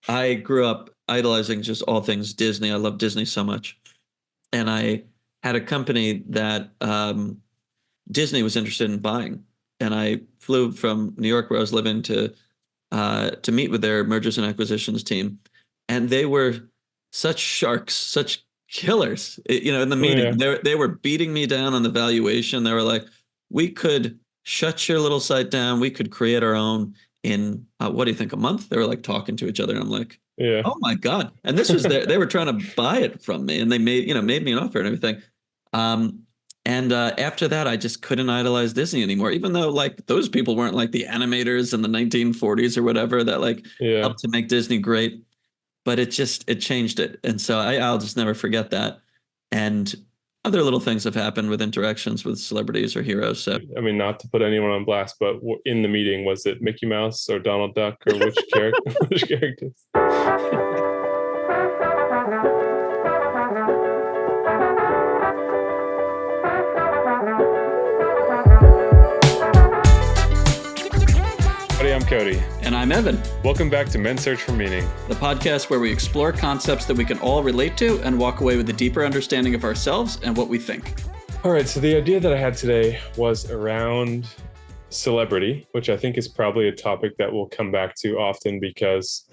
I grew up idolizing just all things Disney. I love Disney so much. And I had a company that Disney was interested in buying. And I flew from New York, where I was living, to meet with their mergers and acquisitions team. And they were such sharks, such killers. In the Oh, yeah. meeting, they were beating me down on the valuation. They were like, "We could shut your little site down. We could create our own in what do you think, a month?" They were like talking to each other. And I'm like, Yeah. "Oh my God." And this was they were trying to buy it from me, and they made me an offer and everything. Um, and after that, I just couldn't idolize Disney anymore, even though like those people weren't like the animators in the 1940s or whatever that like Yeah. helped to make Disney great. But it changed it. And so I'll just never forget that. And other little things have happened with interactions with celebrities or heroes. So I mean, not to put anyone on blast, but in the meeting, was it Mickey Mouse or Donald Duck or which character? Which characters? Howdy, I'm Cody. and I'm Evan, Welcome back to Men's Search for Meaning. the podcast where we explore concepts that we can all relate to and walk away with a deeper understanding of ourselves and what we think. All right, so the idea that I had today was around celebrity, which I think is probably a topic that we'll come back to often because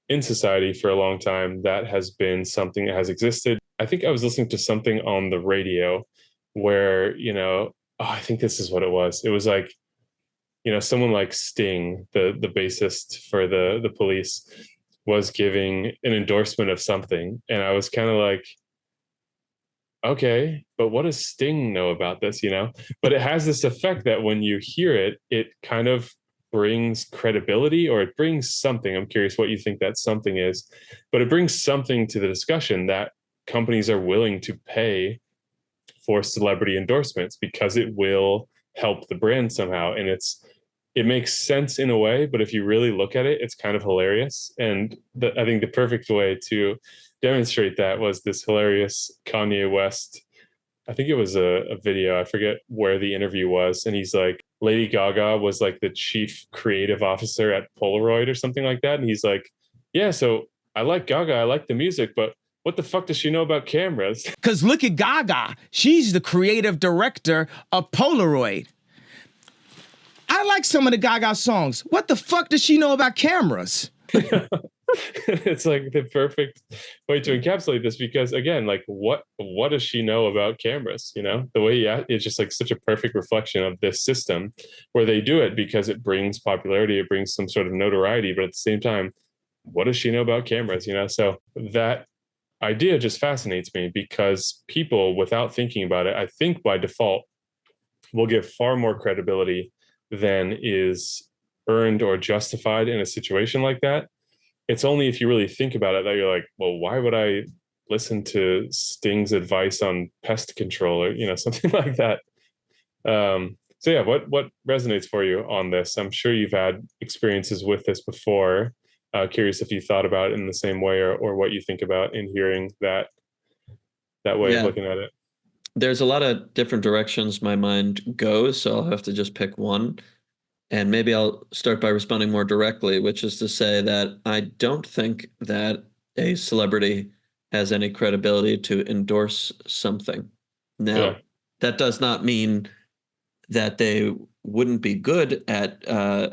in society for a long time, that has been something that has existed. I think I was listening to something on the radio where, I think this is what it was. It was like, someone like Sting, the bassist for the Police, was giving an endorsement of something. And I was kind of like, okay, but what does Sting know about this, But it has this effect that when you hear it, it kind of brings credibility, or it brings something. I'm curious what you think that something is, but it brings something to the discussion that companies are willing to pay for celebrity endorsements because it will help the brand somehow. And it makes sense in a way, but if you really look at it, it's kind of hilarious. And I think the perfect way to demonstrate that was this hilarious Kanye West. I think it was a video. I forget where the interview was. And he's like, Lady Gaga was like the chief creative officer at Polaroid or something like that. And he's like, yeah, so I like Gaga. I like the music, but what the fuck does she know about cameras? Because look at Gaga. She's the creative director of Polaroid. I like some of the Gaga songs. What the fuck does she know about cameras? It's like the perfect way to encapsulate this because again, like what does she know about cameras? The way it's just like such a perfect reflection of this system where they do it because it brings popularity, it brings some sort of notoriety, but at the same time, what does she know about cameras? So that idea just fascinates me because people, without thinking about it, I think by default will give far more credibility than is earned or justified in a situation like that. It's only if you really think about it that you're like, well, why would I listen to Sting's advice on pest control or, something like that? So yeah, what resonates for you on this? I'm sure you've had experiences with this before. Curious if you thought about it in the same way or what you think about in hearing that way of Yeah, looking at it. there's a lot of different directions my mind goes, so I'll have to just pick one. And maybe I'll start by responding more directly, which is to say that I don't think that a celebrity has any credibility to endorse something. Now, Yeah. that does not mean that they wouldn't be good at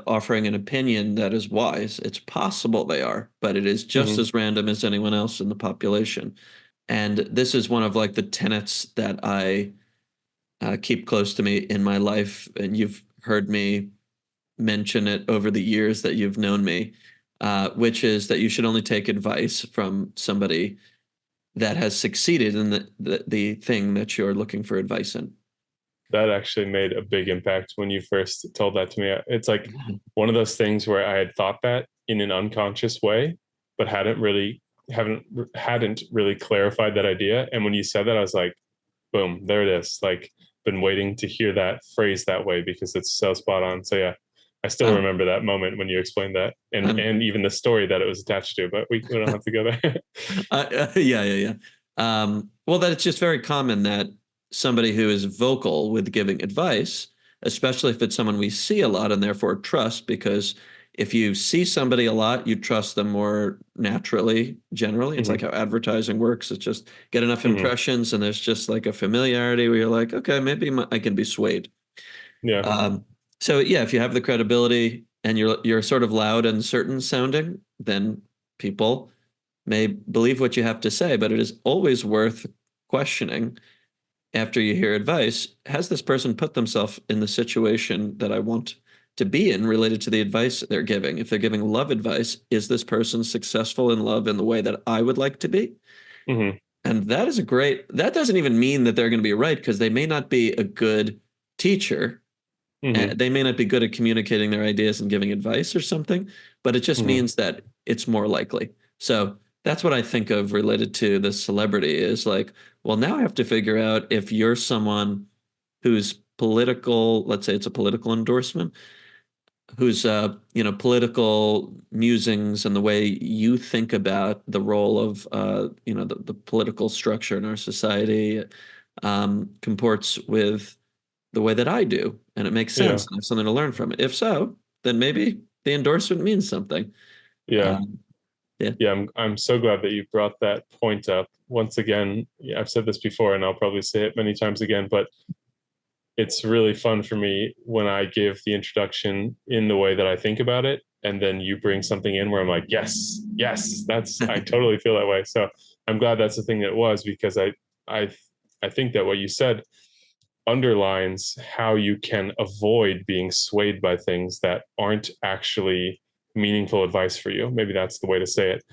offering an opinion that is wise. It's possible they are, but it is just Hmm. as random as anyone else in the population. And this is one of like the tenets that I keep close to me in my life. And you've heard me mention it over the years that you've known me, which is that you should only take advice from somebody that has succeeded in the thing that you're looking for advice in. That actually made a big impact when you first told that to me. It's like one of those things where I had thought that in an unconscious way, but hadn't really clarified that idea. And when you said that, I was like, boom, there it is. Like, been waiting to hear that phrase that way because it's so spot on. So yeah, I still Uh, remember that moment when you explained that, and I'm, even the story that it was attached to. But we don't have to go there. yeah, yeah, yeah. Well, that it's just very common that somebody who is vocal with giving advice, especially if it's someone we see a lot and therefore trust, because if you see somebody a lot, you trust them more naturally, generally. It's Mhm. like how advertising works. It's just get enough Mhm. impressions and there's just like a familiarity where you're like, okay, maybe I can be swayed. Yeah. So yeah, if you have the credibility and you're sort of loud and certain sounding, then people may believe what you have to say, but it is always worth questioning after you hear advice. Has this person put themselves in the situation that I want to be in related to the advice they're giving? If they're giving love advice, is this person successful in love in the way that I would like to be? Mhm. And that doesn't even mean that they're going to be right, because they may not be a good teacher. Mhm. They may not be good at communicating their ideas and giving advice or something, but it just Mhm. means that it's more likely. So that's what I think of related to the celebrity is like, well, now I have to figure out if you're someone whose political, let's say it's a political endorsement, whose political musings and the way you think about the role of the political structure in our society comports with the way that I do, and it makes Yeah. sense, and I have something to learn from it. If so, then maybe the endorsement means something. Yeah. Um, yeah. Yeah, I'm so glad that you brought that point up. Once again, yeah, I've said this before and I'll probably say it many times again, but it's really fun for me when I give the introduction in the way that I think about it, and then you bring something in where I'm like, yes, yes, that's I totally feel that way. So I'm glad that's the thing that was, because I I think that what you said underlines how you can avoid being swayed by things that aren't actually meaningful advice for you. Maybe that's the way to say it.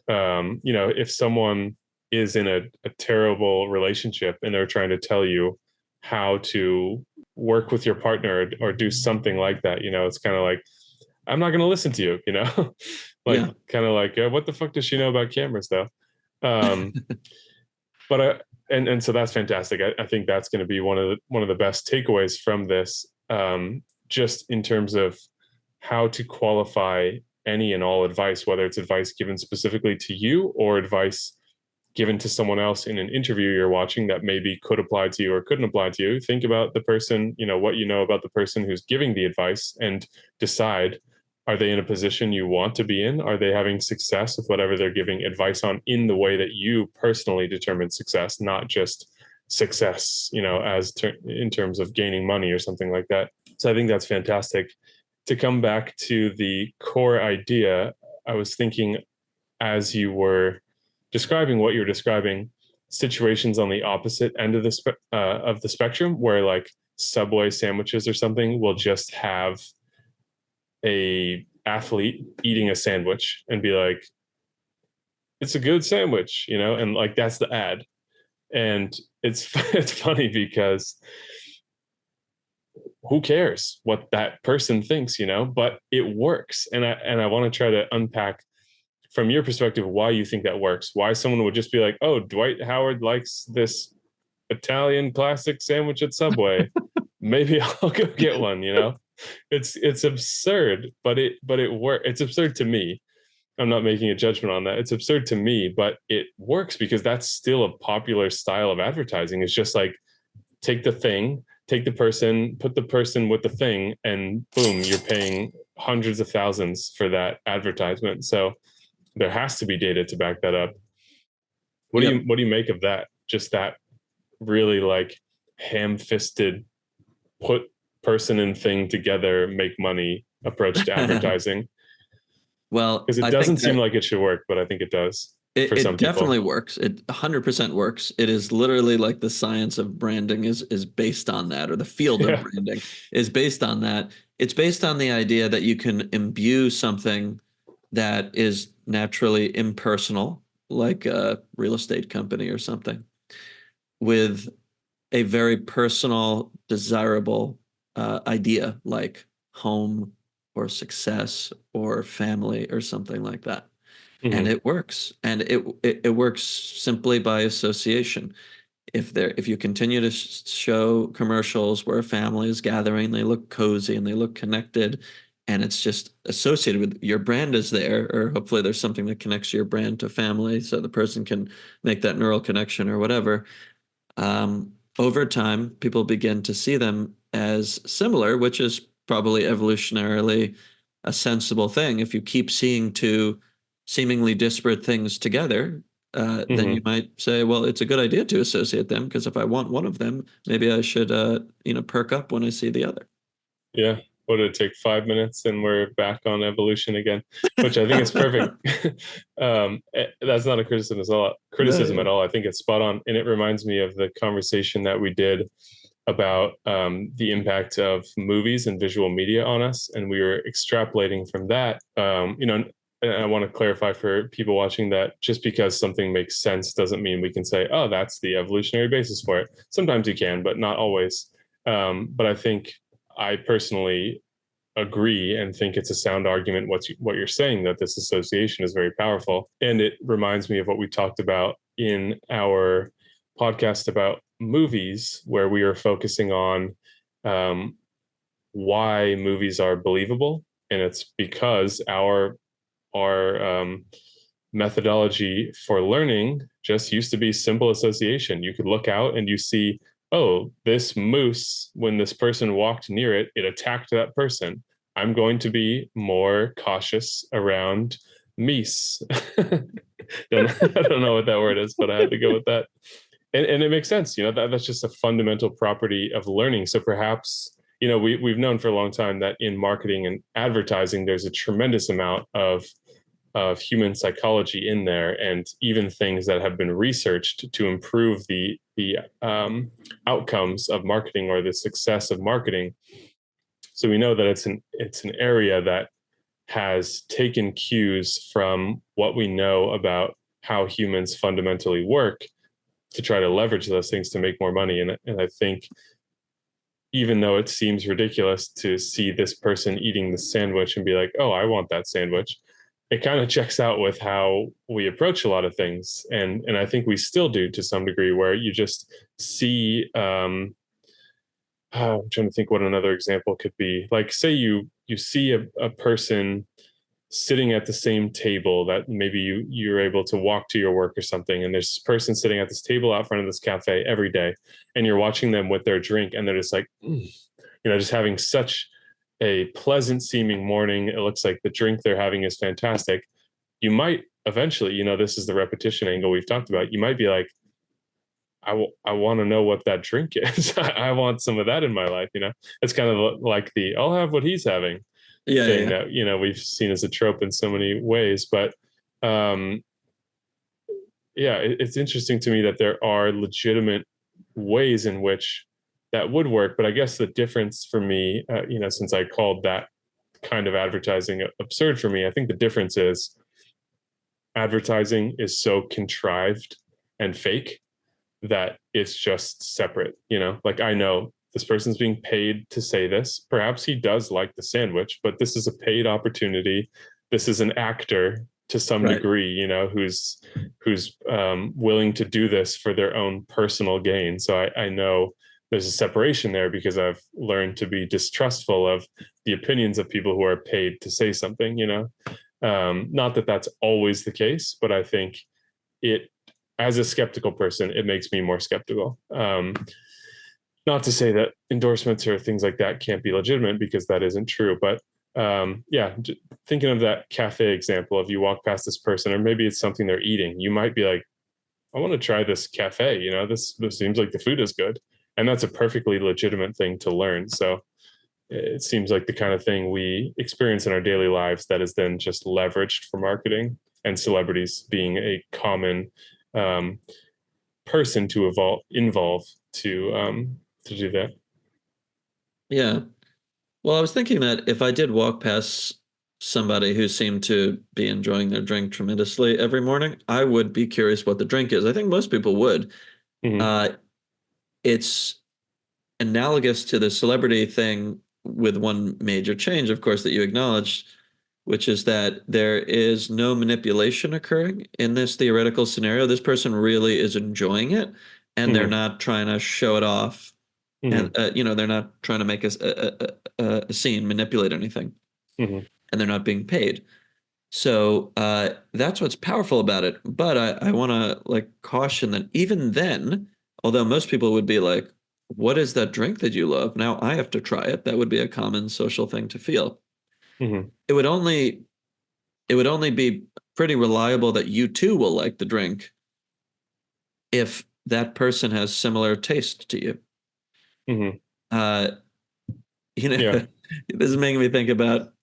If someone is in a terrible relationship and they're trying to tell you how to work with your partner, or do something like that, it's kind of like, I'm not going to listen to you, like Yeah. kind of like, what the fuck does she know about cameras though? Um, but and so that's fantastic. I think that's going to be one of the best takeaways from this, just in terms of how to qualify any and all advice, whether it's advice given specifically to you or advice given to someone else in an interview you're watching that maybe could apply to you or couldn't apply to you. Think about the person, what you know about the person who's giving the advice, and decide, are they in a position you want to be in? Are they having success with whatever they're giving advice on in the way that you personally determine success, not just success, in terms of gaining money or something like that. So I think that's fantastic. To come back to the core idea, I was thinking, as you were describing what you're describing, situations on the opposite end of the spectrum, where like Subway sandwiches or something will just have a athlete eating a sandwich and be like, it's a good sandwich, and like that's the ad. And it's it's funny because who cares what that person thinks, but it works. And I want to try to unpack from your perspective why you think that works, why someone would just be like, oh, Dwight Howard likes this Italian classic sandwich at Subway, maybe I'll go get one. It's absurd, but it works. It's absurd to me. I'm not making a judgment on that. It's absurd to me, but it works because that's still a popular style of advertising. It's just like, take the thing, take the person, put the person with the thing, and boom, you're paying hundreds of thousands for that advertisement. So there has to be data to back that up. What do Yep. you what do you make of that? Just that really like ham-fisted, put person and thing together, make money approach to advertising. Well, Because it I think doesn't seem that like it should work, but I think it does it, for some it definitely people. works. It 100% works. It is literally like the science of branding is based on that, or the field of Yeah. branding is based on that. It's based on the idea that you can imbue something that is naturally impersonal, like a real estate company or something, with a very personal, desirable idea like home or success or family or something like that. And Hmm. it works. And it works simply by association. If you continue to show commercials where a family is gathering, they look cozy and they look connected, and it's just associated with your brand is there, or hopefully there's something that connects your brand to family so the person can make that neural connection or whatever. Over time, people begin to see them as similar, which is probably evolutionarily a sensible thing. If you keep seeing two seemingly disparate things together, then you might say, well, it's a good idea to associate them, because if I want one of them, maybe I should, perk up when I see the other. Yeah. What did it take? 5 minutes and we're back on evolution again, which I think is perfect. That's not a criticism at all. I think it's spot on. And it reminds me of the conversation that we did about the impact of movies and visual media on us. And we were extrapolating from that, and I want to clarify for people watching that just because something makes sense doesn't mean we can say, oh, that's the evolutionary basis for it. Sometimes you can, but not always. But I think I personally agree and think it's a sound argument what you're saying, that this association is very powerful. And it reminds me of what we talked about in our podcast about movies, where we are focusing on why movies are believable. And it's because our methodology for learning just used to be simple association. You could look out and you see, oh, this moose, when this person walked near it, it attacked that person. I'm going to be more cautious around meese. I don't know what that word is, but I had to go with that. And it makes sense. That's just a fundamental property of learning. So perhaps, we've known for a long time that in marketing and advertising, there's a tremendous amount of human psychology in there, and even things that have been researched to improve the outcomes of marketing or the success of marketing. So we know that it's an area that has taken cues from what we know about how humans fundamentally work to try to leverage those things to make more money. And I think, even though it seems ridiculous to see this person eating the sandwich and be like, oh, I want that sandwich, it kind of checks out with how we approach a lot of things. And I think we still do to some degree, where you just see, I'm trying to think what another example could be. Like, say you see a person sitting at the same table that maybe you're able to walk to your work or something, and there's this person sitting at this table out front of this cafe every day, and you're watching them with their drink, and they're just like, just having such a pleasant seeming morning. It looks like the drink they're having is fantastic. You might eventually, this is the repetition angle we've talked about, you might be like, I want to know what that drink is. I want some of that in my life. It's kind of like the I'll have what he's having thing that we've seen as a trope in so many ways. But it's interesting to me that there are legitimate ways in which that would work. But I guess the difference for me, since I called that kind of advertising absurd for me, I think the difference is advertising is so contrived and fake that it's just separate. Like, I know this person's being paid to say this. Perhaps he does like the sandwich, but this is a paid opportunity. This is an actor to some degree, who's willing to do this for their own personal gain. So I know there's a separation there, because I've learned to be distrustful of the opinions of people who are paid to say something. Not that that's always the case, but I think as a skeptical person, it makes me more skeptical. Not to say that endorsements or things like that can't be legitimate, because that isn't true. But thinking of that cafe example, if you walk past this person, or maybe it's something they're eating, you might be like, I want to try this cafe. This seems like the food is good. And that's a perfectly legitimate thing to learn. So it seems like the kind of thing we experience in our daily lives that is then just leveraged for marketing, and celebrities being a common person to involve to do that. Yeah. Well, I was thinking that if I did walk past somebody who seemed to be enjoying their drink tremendously every morning, I would be curious what the drink is. I think most people would. Mm-hmm. It's analogous to the celebrity thing, with one major change, of course, that you acknowledged, which is that there is no manipulation occurring in this theoretical scenario. This person really is enjoying it, and they're not trying to show it off. And they're not trying to make a scene, manipulate anything, and they're not being paid. So that's what's powerful about it. But I want to caution that even then, although most people would be like, what is that drink that you love? Now I have to try it. That would be a common social thing to feel. Mhm. It would only be pretty reliable that you too will like the drink if that person has similar taste to you. Mhm. Uh, Yeah. this is making me think about,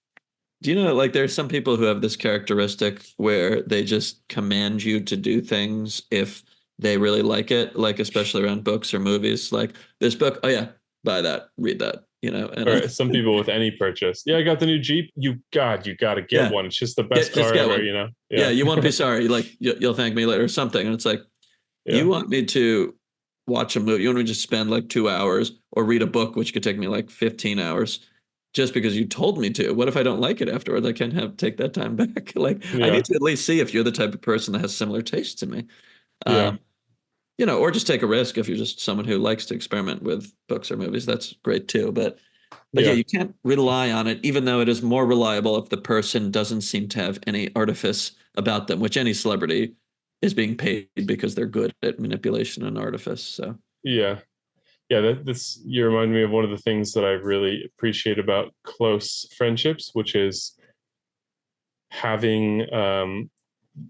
do you know, like there's some people who have this characteristic where they just command you to do things if they really like it, like especially around books or movies, like this book, oh yeah, buy that, read that, and Or some people with any purchase. Yeah, I got the new Jeep. You got to get yeah, one. It's just the best just car get ever, one. Yeah, Yeah. you won't be sorry. Like you'll thank me later or something. And it's like, you Yeah. want me to watch a movie, you want me to just spend like 2 hours or read a book, which could take me like 15 hours just because you told me to. What if I don't like it afterwards? I can't take that time back. Like I Yeah. need to at least see if you're the type of person that has similar tastes to me. Yeah. Um, or just take a risk if you're just someone who likes to experiment with books or movies. That's great too. But yeah, Yeah. you can't rely on it, even though it is more reliable if the person doesn't seem to have any artifice about them, which any celebrity is being paid because they're good at manipulation and artifice. So Yeah. Yeah. That's, you remind me of one of the things that I really appreciate about close friendships, which is having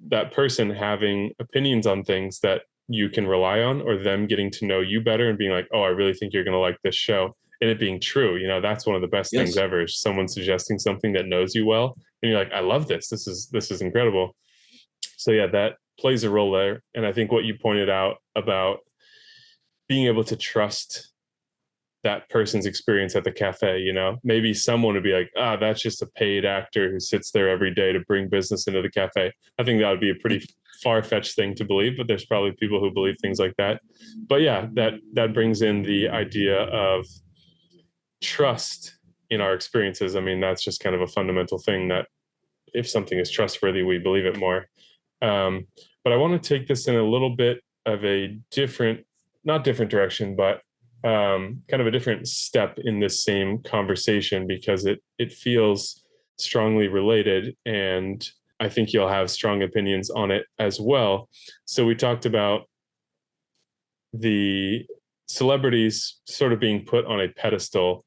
that person having opinions on things that you can rely on, or them getting to know you better and being like, oh, I really think you're going to like this show. And it being true, that's one of the best things yes, ever, is someone suggesting something that knows you well. And you're like, I love this. This is incredible. So yeah, that plays a role there. And I think what you pointed out about being able to trust that person's experience at the cafe, maybe someone would be like, that's just a paid actor who sits there every day to bring business into the cafe. I think that would be a pretty far-fetched thing to believe, but there's probably people who believe things like that. But yeah, that brings in the idea of trust in our experiences. I mean, that's just kind of a fundamental thing, that if something is trustworthy, we believe it more. um, but I want to take this in a little bit of a different, not different direction, but kind of a different step in this same conversation, because it feels strongly related, and I think you'll have strong opinions on it as well. So we talked about the celebrities sort of being put on a pedestal,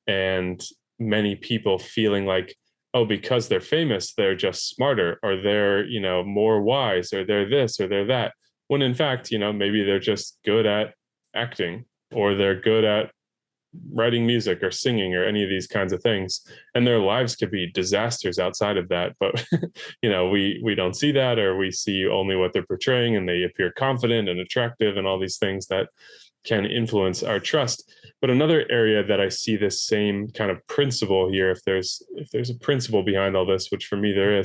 and many people feeling like, oh, because they're famous, they're just smarter, or they're, more wise, or they're this, or they're that. When in fact, maybe they're just good at acting, or they're good at writing music or singing or any of these kinds of things, and their lives could be disasters outside of that. But we don't see that, or we see only what they're portraying, and they appear confident and attractive and all these things that can influence our trust. But another area that I see this same kind of principle here, if there's a principle behind all this, which for me there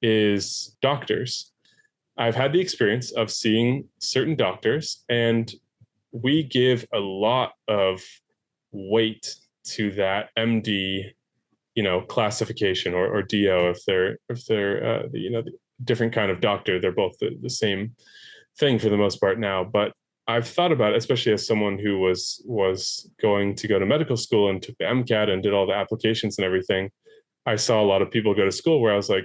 is doctors. I've had the experience of seeing certain doctors, and we give a lot of weight to that MD, classification, or DO, if they're the different kind of doctor. They're both the same thing for the most part now. But I've thought about it, especially as someone who was going to go to medical school and took the MCAT and did all the applications and everything. I saw a lot of people go to school where I was like,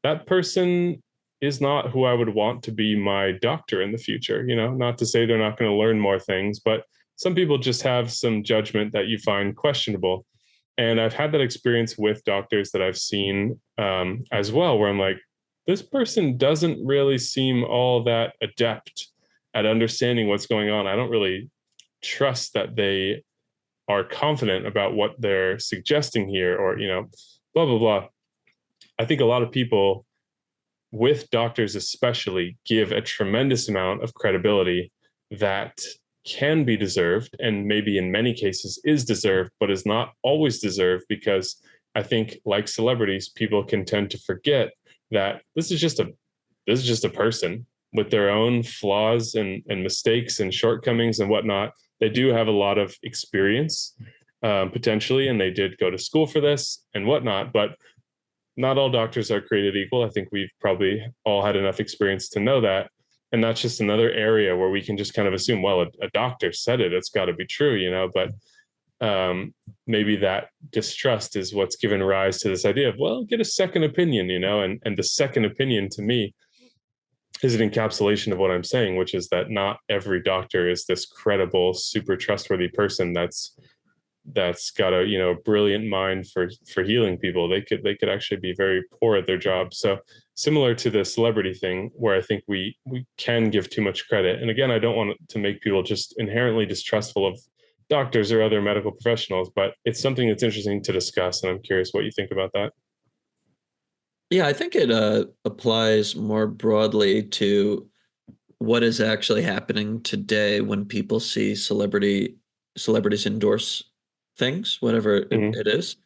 that person is not who I would want to be my doctor in the future. Not to say they're not going to learn more things, but some people just have some judgment that you find questionable. And I've had that experience with doctors that I've seen as well, where I'm like, this person doesn't really seem all that adept at understanding what's going on. I don't really trust that they are confident about what they're suggesting here, or, blah, blah, blah. I think a lot of people, with doctors especially, give a tremendous amount of credibility that can be deserved, and maybe in many cases is deserved, but is not always deserved, because I think, like celebrities, people can tend to forget that this is just a person with their own flaws and mistakes and shortcomings and whatnot. They do have a lot of experience, potentially, and they did go to school for this and whatnot, but not all doctors are created equal. I think we've probably all had enough experience to know that. And that's just another area where we can just kind of assume, well, a doctor said it's got to be true, but maybe that distrust is what's given rise to this idea of, well, get a second opinion, and the second opinion to me is an encapsulation of what I'm saying, which is that not every doctor is this credible, super trustworthy person that's that's got a brilliant mind for healing people. They could actually be very poor at their job. So similar to the celebrity thing, where I think we can give too much credit. And again, I don't want to make people just inherently distrustful of doctors or other medical professionals, but it's something that's interesting to discuss, and I'm curious what you think about that. Yeah, I think it applies more broadly to what is actually happening today when people see celebrities endorse things, whatever Hmm. it is.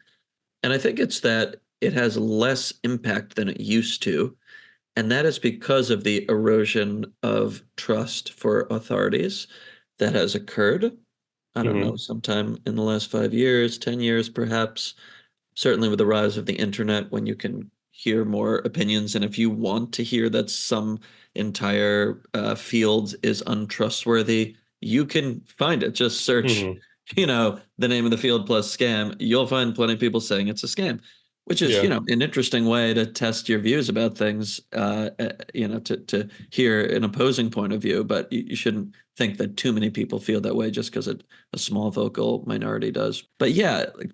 And I think it's that it has less impact than it used to. And that is because of the erosion of trust for authorities that has occurred. I don't know, Hmm. sometime in the last 5 years, 10 years, perhaps. Certainly with the rise of the internet, when you can hear more opinions. And if you want to hear that some entire field is untrustworthy, you can find it. Just search, Hmm. the name of the field plus scam. You'll find plenty of people saying it's a scam, which is, Yeah. an interesting way to test your views about things, to hear an opposing point of view. But you shouldn't think that too many people feel that way just because a small vocal minority does. But yeah, like,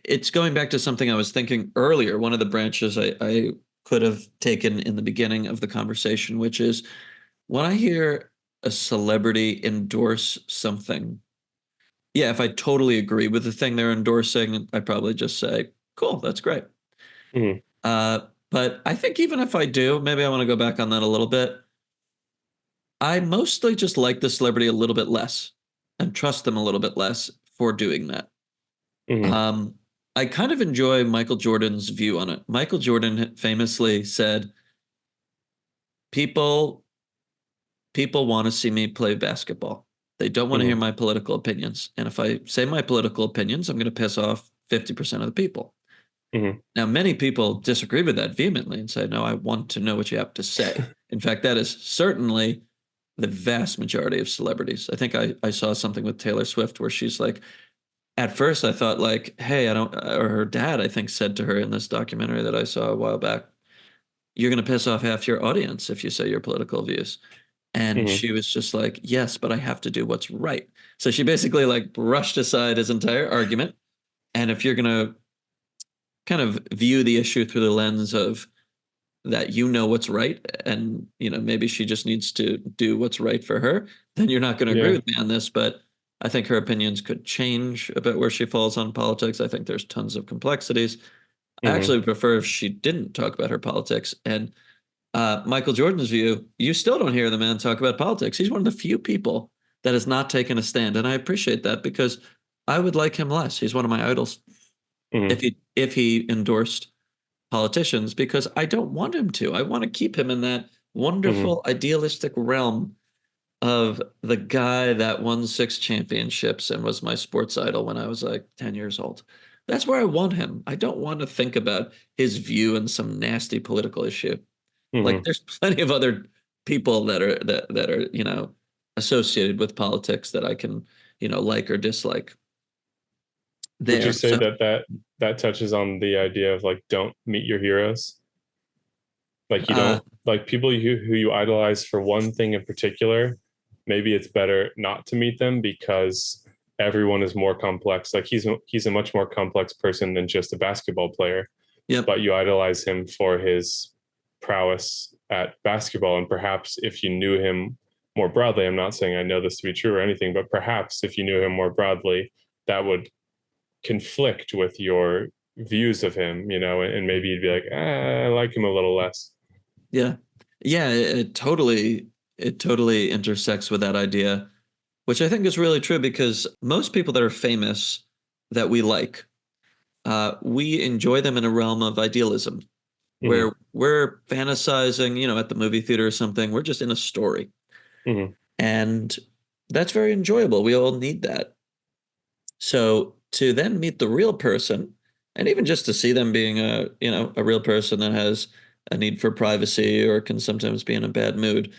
it's going back to something I was thinking earlier. One of the branches I could have taken in the beginning of the conversation, which is when I hear a celebrity endorse something, yeah, if I totally agree with the thing they're endorsing, I probably just say, cool, that's great. Hmm. But I think even if I do, maybe I want to go back on that a little bit. I mostly just like the celebrity a little bit less and trust them a little bit less for doing that. Hmm. Um, I kind of enjoy Michael Jordan's view on it. Michael Jordan famously said, "People people want to see me play basketball. They don't want to hear Hmm. my political opinions. And if I say my political opinions, I'm going to piss off 50% of the people." Hmm. Now, many people disagree with that vehemently and say, "No, I want to know what you have to say." In fact, that is certainly the vast majority of celebrities. I think I saw something with Taylor Swift where she's like, at first I thought like, hey, I don't, or her dad, I think, said to her in this documentary that I saw a while back, "You're going to piss off half your audience if you say your political views." And Hmm. she was just like, "Yes, but I have to do what's right." So she basically like brushed aside his entire argument. And if you're going to kind of view the issue through the lens of that, what's right, and maybe she just needs to do what's right for her, then you're not going to agree Yeah. with me on this. But I think her opinions could change about where she falls on politics. I think there's tons of complexities. I Hmm. actually prefer if she didn't talk about her politics. And Michael Jordan's view, you still don't hear the man talk about politics. He's one of the few people that has not taken a stand, and I appreciate that because I would like him less. He's one of my idols. Hmm. If he endorsed politicians, because I don't want him to. I want to keep him in that Hmm. wonderful idealistic realm of the guy that won 6 championships and was my sports idol when I was like 10 years old. That's where I want him. I don't want to think about his view in some nasty political issue. Like Hmm. there's plenty of other people that are, associated with politics that I can, like or dislike Would you there. say So that touches on the idea of like don't meet your heroes? Like you uh don't like people who you idolize for one thing in particular, maybe it's better not to meet them because everyone is more complex. Like he's a much more complex person than just a basketball player, yep. but you idolize him for his prowess at basketball. And perhaps if you knew him more broadly, I'm not saying I know this to be true or anything, but perhaps if you knew him more broadly, that would conflict with your views of him, and maybe you'd be like, I like him a little less. Yeah. Yeah, it totally intersects with that idea, which I think is really true because most people that are famous that we like, we enjoy them in a realm of idealism Hmm. where we're fantasizing, at the movie theater or something. We're just in a story. Hmm. And that's very enjoyable. We all need that. So to then meet the real person, and even just to see them being a real person that has a need for privacy or can sometimes be in a bad mood,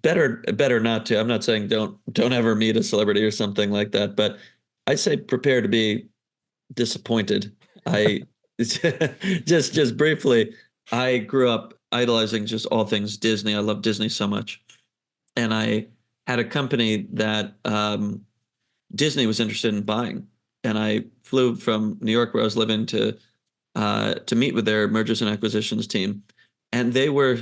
better not to. I'm not saying don't ever meet a celebrity or something like that, but I say prepare to be disappointed. I just briefly, I grew up idolizing just all things Disney. I love Disney so much, and I had a company that Disney was interested in buying. and I flew from New York, where I was living, to meet with their mergers and acquisitions team, and they were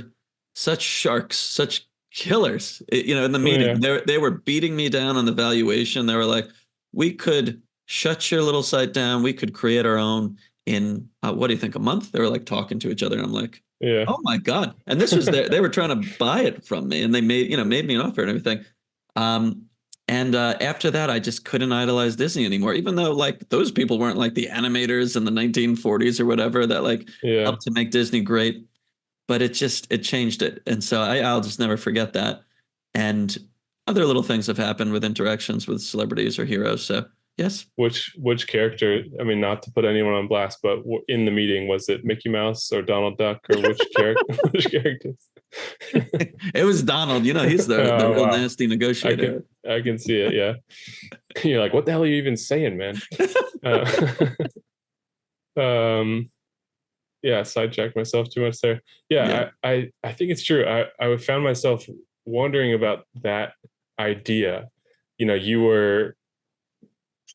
such sharks, such killers. In the meeting, they were beating me down on the valuation. They were like, "We could shut your little site down. We could create our own in what do you think, a month?" They were like talking to each other, and I'm like, Yeah. "Oh my God!" And this was they were trying to buy it from me, and they made me an offer and everything. And after that, I just couldn't idolize Disney anymore, even though like those people weren't like the animators in the 1940s or whatever that like helped to make Disney great. But it changed it. And so I'll just never forget that. And other little things have happened with interactions with celebrities or heroes. So yes. Which character? I mean, not to put anyone on blast, but in the meeting, was it Mickey Mouse or Donald Duck, or which character? Which characters? It was Donald. He's the real nasty negotiator. I can see it. Yeah. You're like, what the hell are you even saying, man? Yeah, sidetracked myself too much there. Yeah. I think it's true. I found myself wondering about that idea. You were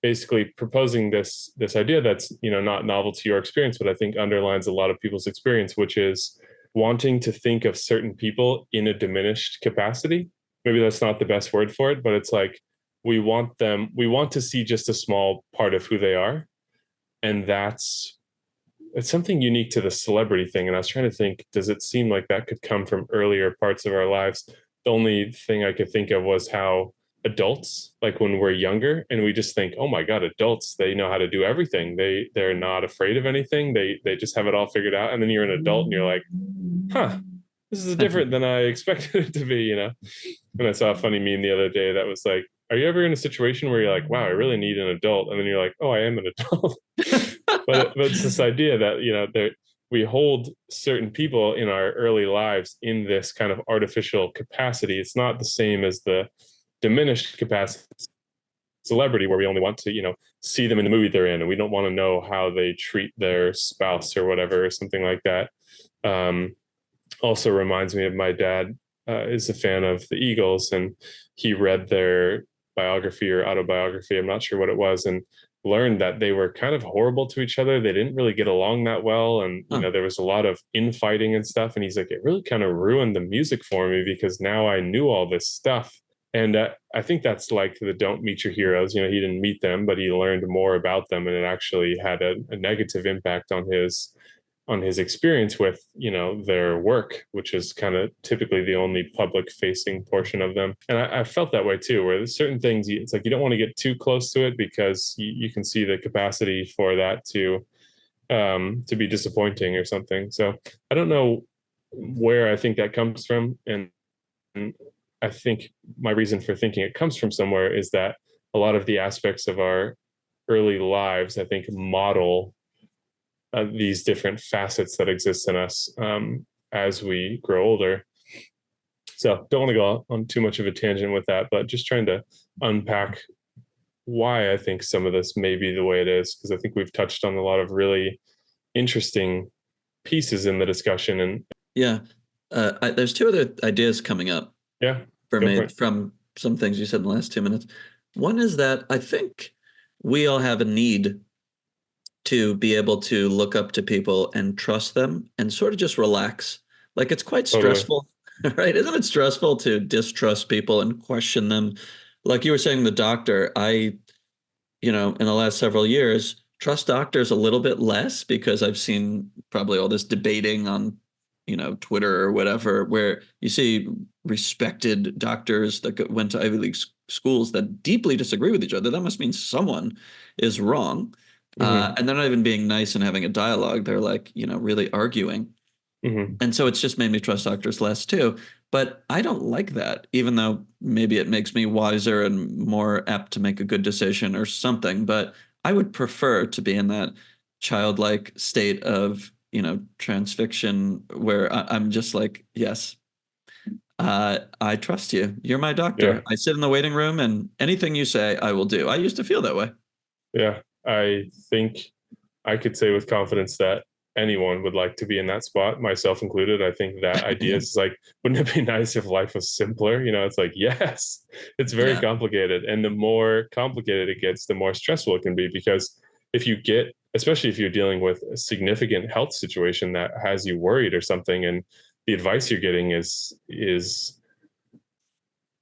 basically proposing this idea that's not novel to your experience, but I think underlines a lot of people's experience, which is wanting to think of certain people in a diminished capacity. Maybe that's not the best word for it, but it's like we want to see just a small part of who they are, and it's something unique to the celebrity thing. And I was trying to think, does it seem like that could come from earlier parts of our lives? The only thing I could think of was how adults, like when we're younger and we just think, oh my God, adults, they know how to do everything. They're not afraid of anything. They just have it all figured out. And then you're an adult and you're like, huh, this is different than I expected it to be, And I saw a funny meme the other day that was like, are you ever in a situation where you're like, wow, I really need an adult? And then you're like, oh, I am an adult. but it's this idea that, we hold certain people in our early lives in this kind of artificial capacity. It's not the same as the diminished capacity celebrity where we only want to see them in the movie they're in, and we don't want to know how they treat their spouse or whatever, or something like that. Also reminds me of my dad is a fan of the Eagles, and he read their biography or autobiography, I'm not sure what it was, and learned that they were kind of horrible to each other. They didn't really get along that well, and there was a lot of infighting and stuff, and he's like, it really kind of ruined the music for me because now I knew all this stuff. And I think that's like the don't meet your heroes. He didn't meet them, but he learned more about them, and it actually had a negative impact on his experience with their work, which is kind of typically the only public facing portion of them. And I felt that way too, where there's certain things it's like you don't want to get too close to it because you can see the capacity for that to be disappointing or something. So I don't know where I think that comes from, and I think my reason for thinking it comes from somewhere is that a lot of the aspects of our early lives, I think, model these different facets that exist in us as we grow older. So don't want to go on too much of a tangent with that, but just trying to unpack why I think some of this may be the way it is, because I think we've touched on a lot of really interesting pieces in the discussion. And there's two other ideas coming up. Yeah, for me from some things you said in the last 2 minutes. One is that I think we all have a need to be able to look up to people and trust them and sort of just relax. Like it's quite stressful, right? Isn't it stressful to distrust people and question them? Like you were saying, the doctor, in the last several years, trust doctors a little bit less because I've seen probably all this debating on Twitter or whatever, where you see respected doctors that went to Ivy League schools that deeply disagree with each other. That must mean someone is wrong. And they're not even being nice and having a dialogue. They're like, really arguing. And so it's just made me trust doctors less too. But I don't like that, even though maybe it makes me wiser and more apt to make a good decision or something. But I would prefer to be in that childlike state of transfixion where I'm just like, yes, I trust you. You're my doctor. Yeah. I sit in the waiting room and anything you say, I will do. I used to feel that way. Yeah. I think I could say with confidence that anyone would like to be in that spot, myself included. I think that idea is like, wouldn't it be nice if life was simpler? It's like, yes, it's very Yeah. complicated. And the more complicated it gets, the more stressful it can be, because especially if you're dealing with a significant health situation that has you worried or something, and the advice you're getting is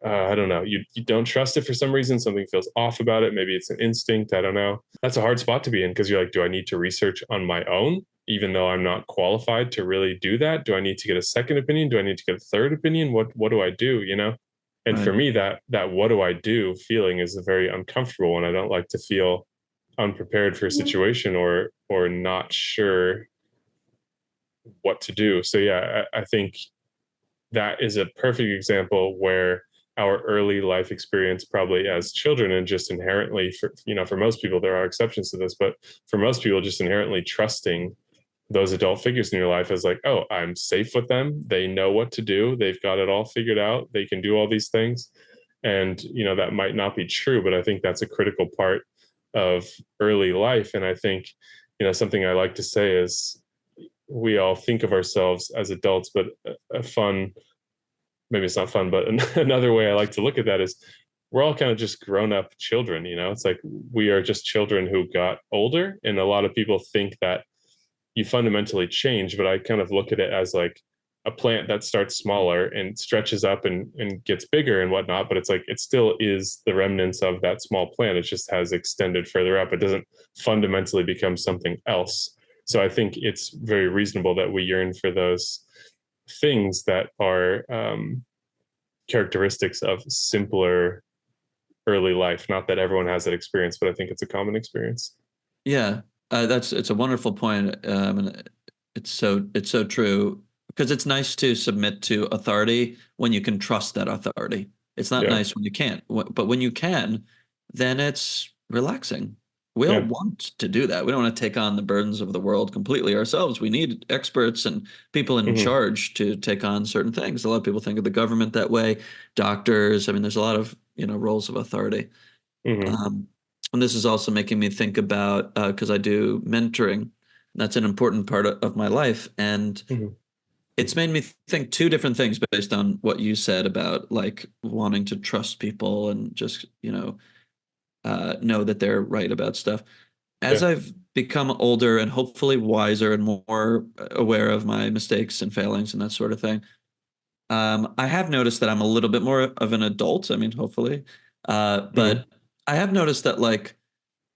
I don't know, you don't trust it for some reason, something feels off about it, maybe it's an instinct, I don't know. That's a hard spot to be in, because you're like, do I need to research on my own, even though I'm not qualified to really do that? Do I need to get a second opinion? Do I need to get a third opinion? What do I do? And for Right. me, that what do I do feeling is a very uncomfortable one. I don't like to feel unprepared for a situation or not sure what to do. So yeah, I think that is a perfect example where our early life experience, probably as children, and just inherently for most people, there are exceptions to this, but for most people, just inherently trusting those adult figures in your life as like, oh, I'm safe with them, they know what to do, they've got it all figured out, they can do all these things. And that might not be true, but I think that's a critical part of early life. And I think something I like to say is, we all think of ourselves as adults, but a fun, maybe it's not fun, but another way I like to look at that is, we're all kind of just grown up children. It's like we are just children who got older. And a lot of people think that you fundamentally change, but I kind of look at it as like a plant that starts smaller and stretches up and gets bigger and whatnot. But it's like, it still is the remnants of that small plant. It just has extended further up. It doesn't fundamentally become something else. So I think it's very reasonable that we yearn for those things that are characteristics of simpler early life. Not that everyone has that experience, but I think it's a common experience. Yeah, it's a wonderful point, and it's so true, because it's nice to submit to authority when you can trust that authority. It's not Yeah. nice when you can't, but when you can, then it's relaxing. We all Yeah. want to do that. We don't want to take on the burdens of the world completely ourselves. We need experts and people in Mhm. charge to take on certain things. A lot of people think of the government that way, doctors. I mean, there's a lot of roles of authority. Mhm. Um, and this is also making me think about, because I do mentoring. That's an important part of my life, and Mhm. it's made me think two different things based on what you said about like wanting to trust people and just know that they're right about stuff. As Yeah. I've become older and hopefully wiser and more aware of my mistakes and failings and that sort of thing, I have noticed that I'm a little bit more of an adult. I mean, hopefully, Mhm. but I have noticed that like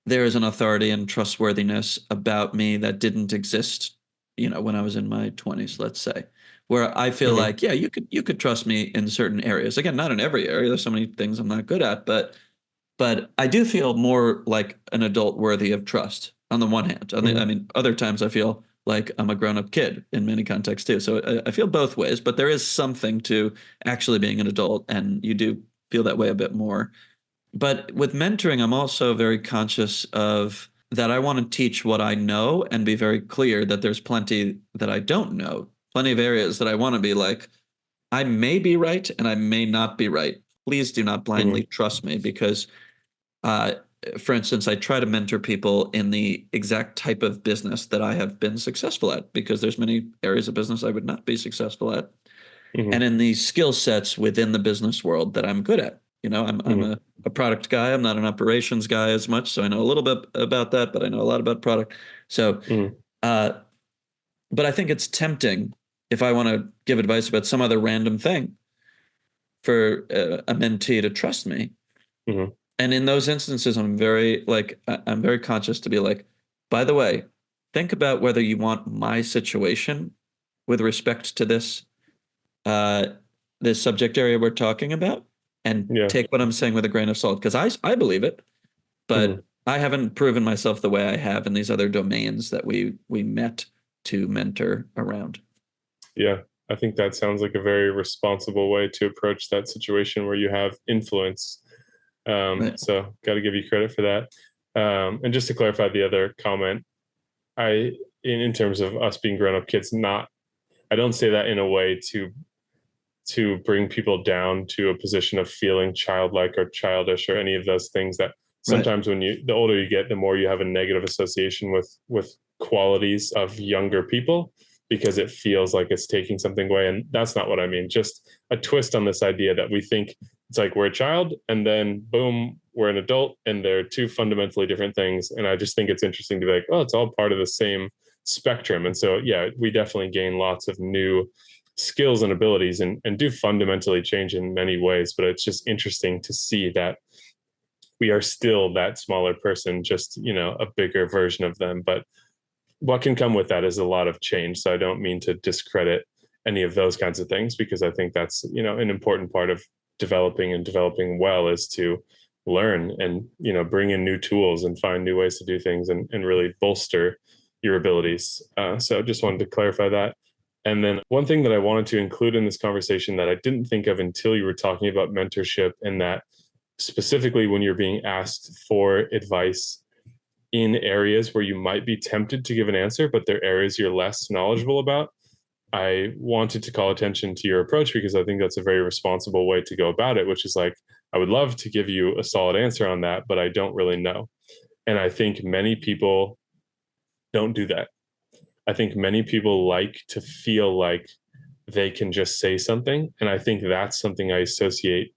there is an authority and trustworthiness about me that didn't exist, when I was in my 20s, let's say, where I feel Mhm. like, yeah, you could trust me in certain areas. Again, not in every area. There's so many things I'm not good at, but I do feel more like an adult worthy of trust on the one hand. I Mhm. mean, other times I feel like I'm a grown-up kid in many contexts too. So I feel both ways, but there is something to actually being an adult, and you do feel that way a bit more. But with mentoring, I'm also very conscious of that I want to teach what I know and be very clear that there's plenty that I don't know, plenty of areas that I want to be like, I may be right and I may not be right. Please do not blindly Mhm. trust me, because uh, for instance, I try to mentor people in the exact type of business that I have been successful at, because there's many areas of business I would not be successful at, Mhm. and in the skill sets within the business world that I'm good at. I'm Mhm. a product guy. I'm not an operations guy as much, so I know a little bit about that, but I know a lot about product. So, Mhm. uh, but I think it's tempting if I want to give advice about some other random thing for a mentee to trust me. Mhm. And in those instances, I'm very conscious to be like, by the way, think about whether you want my situation with respect to uh, this subject area we're talking about, and Yeah. take what I'm saying with a grain of salt, because I believe it, Mhm. but I haven't proven myself the way I have in these other domains that we met to mentor around. Yeah. I think that sounds like a very responsible way to approach that situation where you have influence. Right. So got to give you credit for that. And just to clarify the other comment, I in terms of us being grown up kids, not I don't say that in a way to bring people down to a position of feeling childlike or childish or any of those things that Right. sometimes when the older you get, the more you have a negative association with qualities of younger people because it feels like it's taking something away. And that's not what I mean. Just a twist on this idea that we think it's like we're a child and then boom, we're an adult, and they're two fundamentally different things. And I just think it's interesting to be like, oh, it's all part of the same spectrum. And so, yeah, we definitely gain lots of new skills and abilities and do fundamentally change in many ways. But it's just interesting to see that we are still that smaller person, just, a bigger version of them. But what can come with that is a lot of change. So I don't mean to discredit any of those kinds of things, because I think that's, an important part of developing well, is to learn and, bring in new tools and find new ways to do things and really bolster your abilities. So just wanted to clarify that. And then one thing that I wanted to include in this conversation that I didn't think of until you were talking about mentorship, and that specifically when you're being asked for advice in areas where you might be tempted to give an answer, but they're areas you're less knowledgeable about, I wanted to call attention to your approach, because I think that's a very responsible way to go about it, which is like, I would love to give you a solid answer on that, but I don't really know. And I think many people don't do that. I think many people like to feel like they can just say something. And I think that's something I associate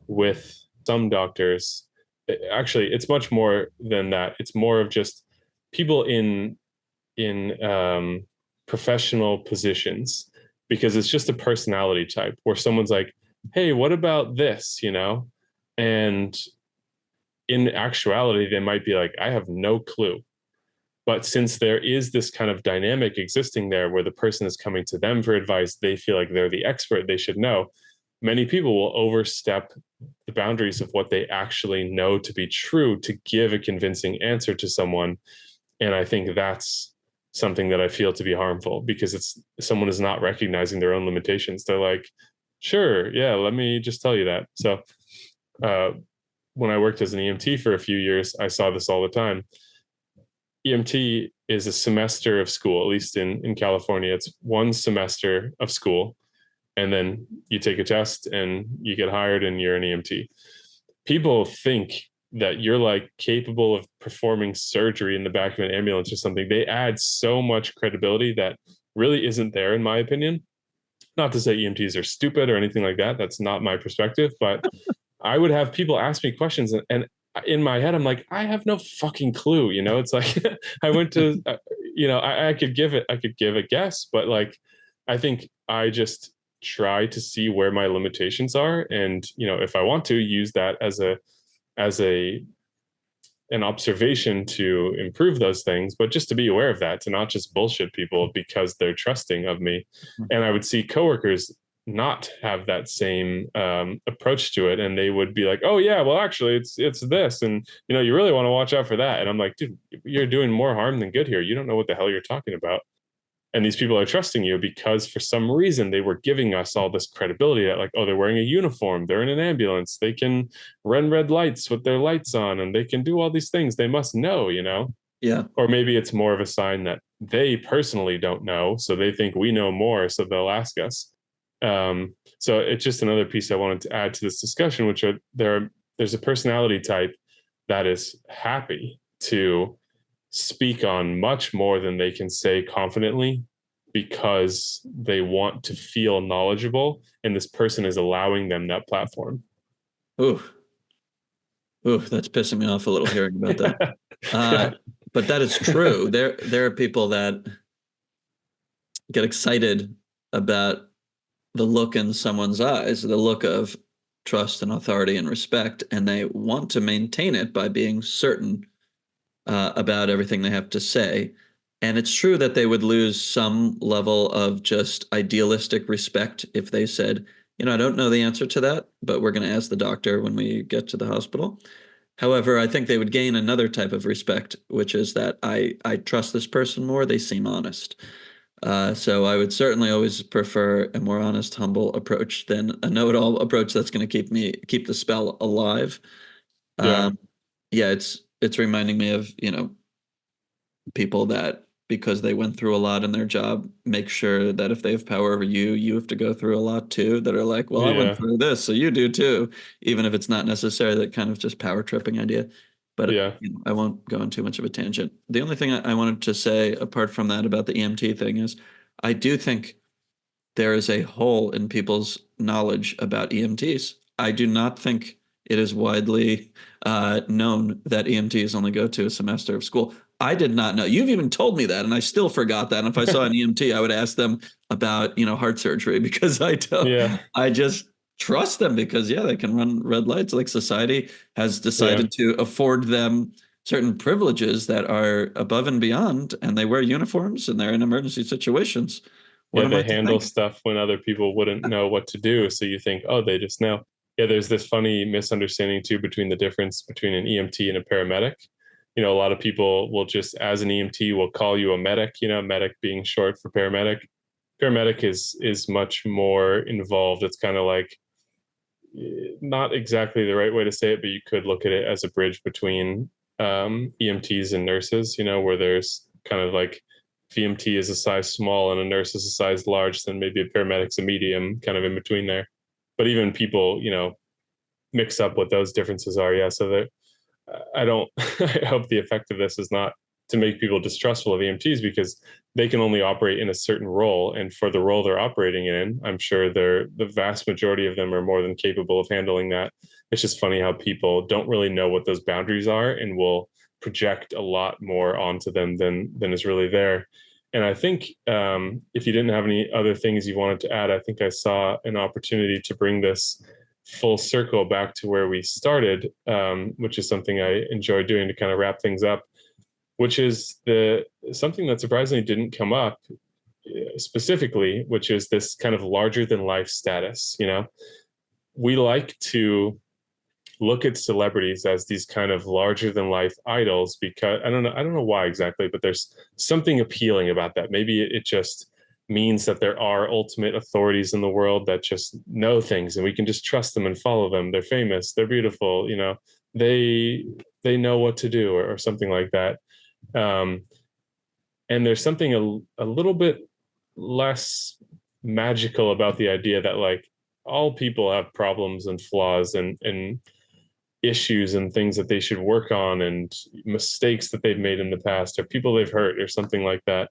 with some doctors. Actually, it's much more than that. It's more of just people in professional positions, because it's just a personality type where someone's like, hey, what about this, and in actuality they might be like, I have no clue. But since there is this kind of dynamic existing there where the person is coming to them for advice, they feel like they're the expert, they should know. Many people will overstep the boundaries of what they actually know to be true to give a convincing answer to someone. And I think that's something that I feel to be harmful, because someone is not recognizing their own limitations. They're like, sure, yeah, let me just tell you that. So when I worked as an EMT for a few years, I saw this all the time. EMT is a semester of school, at least in California. It's one semester of school, and then you take a test and you get hired and you're an EMT. People think that you're like capable of performing surgery in the back of an ambulance or something. They add so much credibility that really isn't there, in my opinion. Not to say EMTs are stupid or anything like that. That's not my perspective, but I would have people ask me questions, and in my head, I'm like, I have no fucking clue. It's like, I went to, I could give a guess, but like, I think I just try to see where my limitations are. And, if I want to use that as an observation to improve those things, but just to be aware of that, to not just bullshit people because they're trusting of me. And I would see coworkers not have that same approach to it, and they would be like, oh yeah, well actually it's this, and you really want to watch out for that. And I'm like, dude, you're doing more harm than good here. You don't know what the hell you're talking about. And these people are trusting you because for some reason they were giving us all this credibility that like, oh, they're wearing a uniform, they're in an ambulance, they can run red lights with their lights on, and they can do all these things, they must know. Yeah. Or maybe it's more of a sign that they personally don't know, so they think we know more, so they'll ask us. So it's just another piece I wanted to add to this discussion, which there's a personality type that is happy to speak on much more than they can say confidently, because they want to feel knowledgeable, and this person is allowing them that platform. Ooh, that's pissing me off a little hearing about that. Yeah. But that is true. There are people that get excited about the look in someone's eyes, the look of trust and authority and respect, and they want to maintain it by being certain about everything they have to say. And it's true that they would lose some level of just idealistic respect if they said, I don't know the answer to that, but we're going to ask the doctor when we get to the hospital. However, I think they would gain another type of respect, which is that I trust this person more. They seem honest. So I would certainly always prefer a more honest, humble approach than a know-it-all approach that's going to keep the spell alive. Yeah. It's reminding me of, people that, because they went through a lot in their job, make sure that if they have power over you, you have to go through a lot too, that are like, well, I went through this, so you do too, even if it's not necessarily that kind of just power tripping idea. but Yeah. I won't go on too much of a tangent. The only thing I wanted to say apart from that about the EMT thing is I do think there is a hole in people's knowledge about EMTs. I do not think it is widely known that EMTs only go to a semester of school. I did not know. You've even told me that, and I still forgot that. And if I saw an EMT, I would ask them about, heart surgery because I don't. Yeah. I just trust them because they can run red lights. Like society has decided to afford them certain privileges that are above and beyond, and they wear uniforms and they're in emergency situations. What am They I to handle think? stuff when other people wouldn't know what to do. So you think, oh, they just know. Yeah, there's this funny misunderstanding too between the difference between an EMT and a paramedic. A lot of people will just, as an EMT, will call you a medic, medic being short for paramedic. Paramedic is much more involved. It's kind of like, not exactly the right way to say it, but you could look at it as a bridge between EMTs and nurses, where there's kind of like if EMT is a size small and a nurse is a size large, then maybe a paramedic's a medium, kind of in between there. But even people, mix up what those differences are. Yeah. So that I don't, I hope the effect of this is not to make people distrustful of EMTs because they can only operate in a certain role. And for the role they're operating in, I'm sure the vast majority of them are more than capable of handling that. It's just funny how people don't really know what those boundaries are and will project a lot more onto them than is really there. And I think if you didn't have any other things you wanted to add, I think I saw an opportunity to bring this full circle back to where we started, which is something I enjoy doing to kind of wrap things up, which is something that surprisingly didn't come up specifically, which is this kind of larger than life status. We like to look at celebrities as these kind of larger than life idols because I don't know why exactly, but there's something appealing about that. Maybe it just means that there are ultimate authorities in the world that just know things and we can just trust them and follow them. They're famous, they're beautiful, they know what to do or something like that. And there's something a little bit less magical about the idea that like all people have problems and flaws and issues and things that they should work on and mistakes that they've made in the past or people they've hurt or something like that,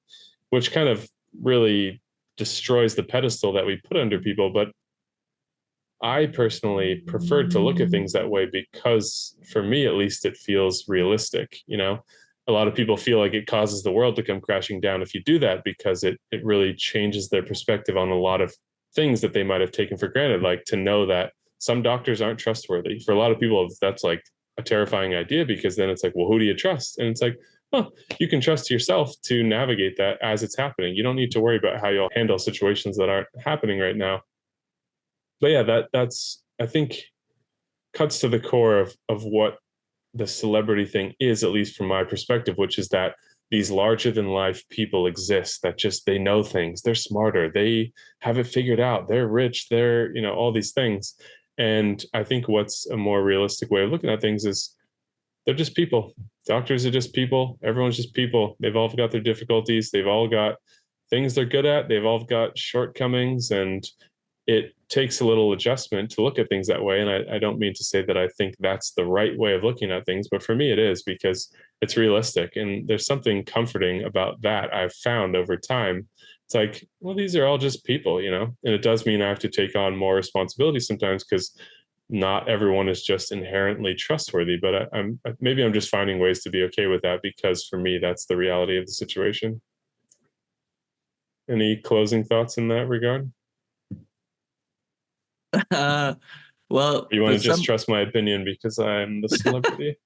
which kind of really destroys the pedestal that we put under people. But I personally prefer to look at things that way because for me, at least, it feels realistic. A lot of people feel like it causes the world to come crashing down if you do that because it really changes their perspective on a lot of things that they might have taken for granted, like to know that some doctors aren't trustworthy. For a lot of people, that's like a terrifying idea because then it's like, well, who do you trust? And it's like, oh, you can trust yourself to navigate that as it's happening. You don't need to worry about how you'll handle situations that aren't happening right now. But yeah, that's I think cuts to the core of what the celebrity thing is, at least from my perspective, which is that these larger than life people exist that just they know things, they're smarter, they have it figured out, they're rich, they're all these things. And I think what's a more realistic way of looking at things is they're just people. Doctors are just people. Everyone's just people. They've all got their difficulties. They've all got things they're good at. They've all got shortcomings. And it takes a little adjustment to look at things that way. And I don't mean to say that I think that's the right way of looking at things, but for me it is because it's realistic. And there's something comforting about that I've found over time. It's like, well, these are all just people, and it does mean I have to take on more responsibility sometimes because not everyone is just inherently trustworthy, but I'm just finding ways to be okay with that because for me, that's the reality of the situation. Any closing thoughts in that regard? Well, you want to just trust my opinion because I'm the celebrity?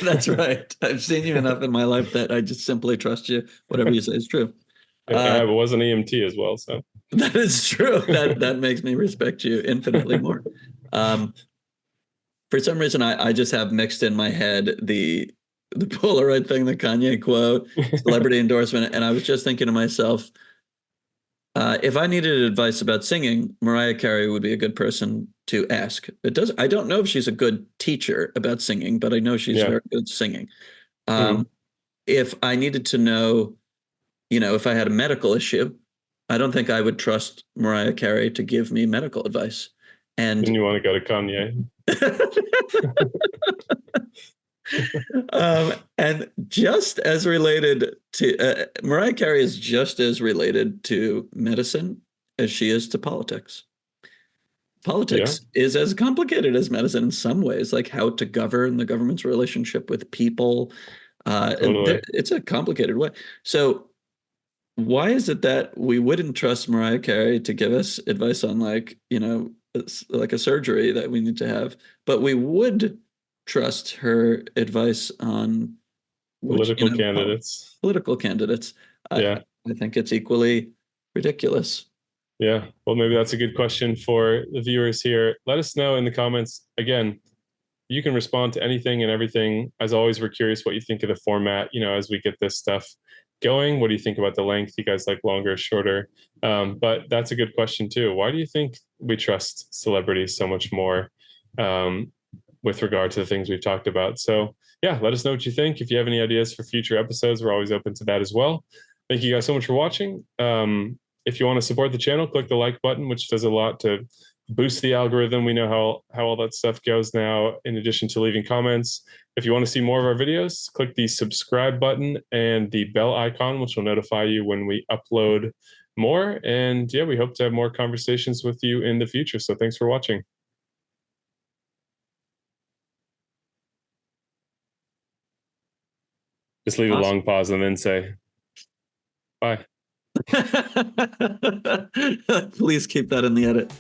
That's right. I've seen you enough in my life that I just simply trust you. Whatever you say is true. I was an EMT as well, so that is true. That makes me respect you infinitely more. For some reason, I just have mixed in my head the Polaroid thing, the Kanye quote, celebrity endorsement, and I was just thinking to myself, if I needed advice about singing, Mariah Carey would be a good person to ask. I don't know if she's a good teacher about singing, but I know she's very good singing. If I needed to know, if I had a medical issue, I don't think I would trust Mariah Carey to give me medical advice. And you want to go to Kanye. And just as related to Mariah Carey is just as related to medicine as she is to politics. Politics is as complicated as medicine in some ways, like how to govern the government's relationship with people. Totally. It's a complicated way. So why is it that we wouldn't trust Mariah Carey to give us advice on like, like a surgery that we need to have, but we would trust her advice on Political candidates. Political candidates. Yeah. I think it's equally ridiculous. Yeah. Well, maybe that's a good question for the viewers here. Let us know in the comments. Again, you can respond to anything and everything. As always, we're curious what you think of the format, as we get this stuff going. What do you think about the length? You guys like longer or shorter? But that's a good question too. Why do you think we trust celebrities so much more with regard to the things we've talked about? So yeah, let us know what you think. If you have any ideas for future episodes, we're always open to that as well. Thank you guys so much for watching. If you want to support the channel, click the like button, which does a lot to boost the algorithm. We know how all that stuff goes now, in addition to leaving comments. If you want to see more of our videos, click the subscribe button and the bell icon, which will notify you when we upload more. And yeah, we hope to have more conversations with you in the future. So thanks for watching. Just leave a long pause and then say bye. Please keep that in the edit.